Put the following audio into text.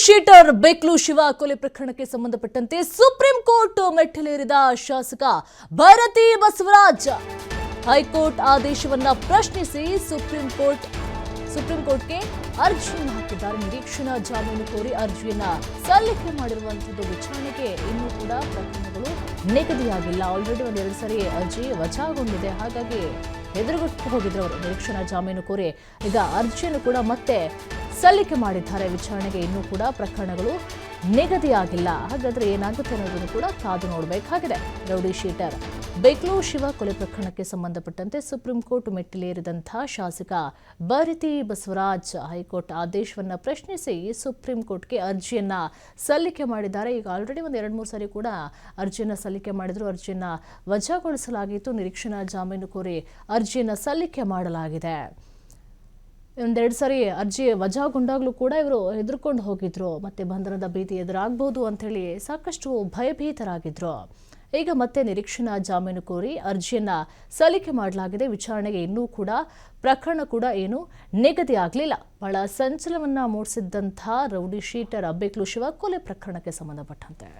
Sheeter ಬೇಕ್ಲು Shiva ಕೊಲೆ ಪ್ರಕರಣಕ್ಕೆ ಸಂಬಂಧಪಟ್ಟಂತೆ ಸುಪ್ರೀಂ ಕೋರ್ಟ್ ಮೆಟ್ಟಿಲೇರಿದ ಶಾಸಕ ಭಾರತಿ ಬಸವರಾಜ್ ಹೈಕೋರ್ಟ್ ಆದೇಶವನ್ನ ಪ್ರಶ್ನಿಸಿ ಸುಪ್ರೀಂ ಕೋರ್ಟ್ಗೆ ಅರ್ಜಿಯನ್ನು ಹಾಕಿದ್ದಾರೆ. ನಿರೀಕ್ಷಣಾ ಜಾಮೀನು ಕೋರಿ ಅರ್ಜಿಯನ್ನ ಸಲ್ಲಿಕೆ ಮಾಡಿರುವಂತದ್ದು ವಿಚಾರಣೆಗೆ ಇನ್ನೂ ಕೂಡ ಪ್ರಕರಣಗಳು ನಿಗದಿಯಾಗಿಲ್ಲ. ಆಲ್ರೆಡಿ ಒಂದೆರಡು ಸರಿ ಅರ್ಜಿ ವಜಾಗೊಂಡಿದೆ. ಹಾಗಾಗಿ ಎದುರುಗೊಟ್ಟು ಹೋಗಿದ್ರು ಅವರು. ನಿರೀಕ್ಷಣಾ ಜಾಮೀನು ಕೋರಿ ಈಗ ಅರ್ಜಿಯನ್ನು ಕೂಡ ಮತ್ತೆ ಸಲ್ಲಿಕೆ ಮಾಡಿದ್ದಾರೆ. ವಿಚಾರಣೆಗೆ ಇನ್ನೂ ಕೂಡ ಪ್ರಕರಣಗಳು ನಿಗದಿಯಾಗಿಲ್ಲ. ಹಾಗಾದ್ರೆ ಏನಾಗುತ್ತೆ ಅನ್ನೋದನ್ನು ಕೂಡ ಕಾದು ನೋಡಬೇಕಾಗಿದೆ. ರೌಡಿ ಶೀಟರ್ ಬೇಕ್ಲು ಶಿವ ಕೊಲೆ ಪ್ರಕರಣಕ್ಕೆ ಸಂಬಂಧಪಟ್ಟಂತೆ ಸುಪ್ರೀಂ ಕೋರ್ಟ್ ಮೆಟ್ಟಿಲೇರಿದಂತಹ ಶಾಸಕ ಭಾರತಿ ಬಸವರಾಜ್ ಹೈಕೋರ್ಟ್ ಆದೇಶವನ್ನ ಪ್ರಶ್ನಿಸಿ ಸುಪ್ರೀಂ ಕೋರ್ಟ್ಗೆ ಅರ್ಜಿಯನ್ನ ಸಲ್ಲಿಕೆ ಮಾಡಿದ್ದಾರೆ. ಈಗ ಆಲ್ರೆಡಿ ಒಂದು 2-3 ಸರಿ ಕೂಡ ಅರ್ಜಿಯನ್ನ ಸಲ್ಲಿಕೆ ಮಾಡಿದ್ರು. ಅರ್ಜಿಯನ್ನ ವಜಾಗೊಳಿಸಲಾಗಿತ್ತು. ನಿರೀಕ್ಷಣಾ ಜಾಮೀನು ಕೋರಿ ಅರ್ಜಿಯನ್ನ ಸಲ್ಲಿಕೆ ಮಾಡಲಾಗಿದೆ. ಒಂದೆರಡು ಸರಿ ಅರ್ಜಿ ವಜಾಗೊಂಡಾಗ್ಲೂ ಕೂಡ ಇವರು ಹೆದರ್ಕೊಂಡು ಹೋಗಿದ್ರು. ಮತ್ತೆ ಬಂಧನದ ಭೀತಿ ಎದುರಾಗಬಹುದು ಅಂತ ಹೇಳಿ ಸಾಕಷ್ಟು ಭಯಭೀತರಾಗಿದ್ರು. ಈಗ ಮತ್ತೆ ನಿರೀಕ್ಷಣಾ ಜಾಮೀನು ಕೋರಿ ಅರ್ಜಿಯನ್ನ ಸಲ್ಲಿಕೆ ಮಾಡಲಾಗಿದೆ. ವಿಚಾರಣೆಗೆ ಇನ್ನೂ ಕೂಡ ಪ್ರಕರಣ ಕೂಡ ಏನು ನಿಗದಿ ಆಗಲಿಲ್ಲ. ಬಹಳ ಸಂಚಲನವನ್ನ ಮೂಡಿಸಿದ್ದಂತಹ ರೌಡಿ ಶೀಟರ್ ಬೇಕ್ಲು ಶಿವ ಕೊಲೆ ಪ್ರಕರಣಕ್ಕೆ ಸಂಬಂಧಪಟ್ಟಂತೆ